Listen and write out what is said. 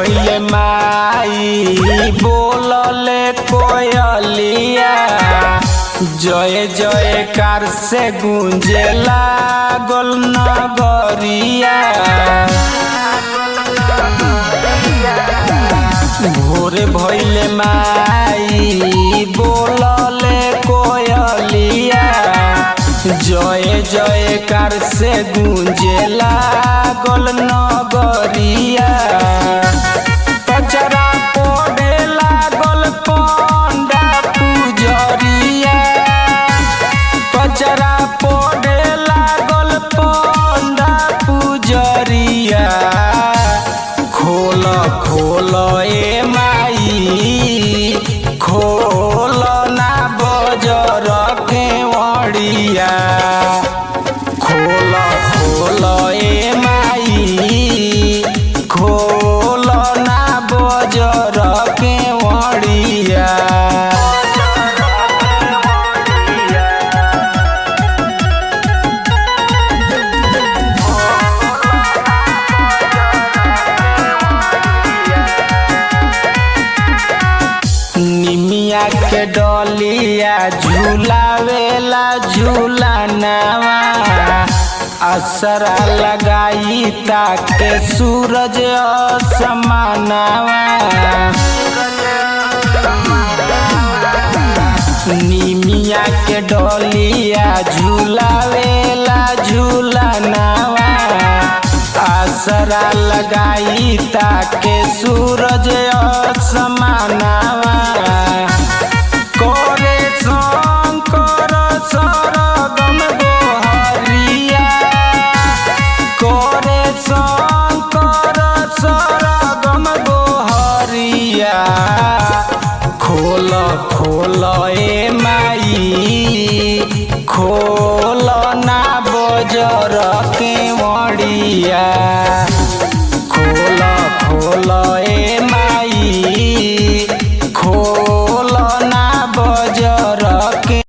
भइले माई बोलले कोयलिया जय जयकार से गूंजे लागल नगरिया। भोरे भइले माई बोलले कोयलिया जय जयकार से गूंजे लागल नगरिया। पचरा पढ़े लागल पंडा पुजरिया पचरा पढ़े लागल पंडा पुजरिया। खोल खोल ए माई खोल ना बजर केवड़िया खोल खोल ए माई खोल ना बजर केवड़िया। निमिया के डलिया झूलावेला झूलानवा असरा लगाई ताके सूरज असमानवा। निमिया के डलिया झूलावेला झूलानवा असरा लगाई ताके सूरज असमानवा।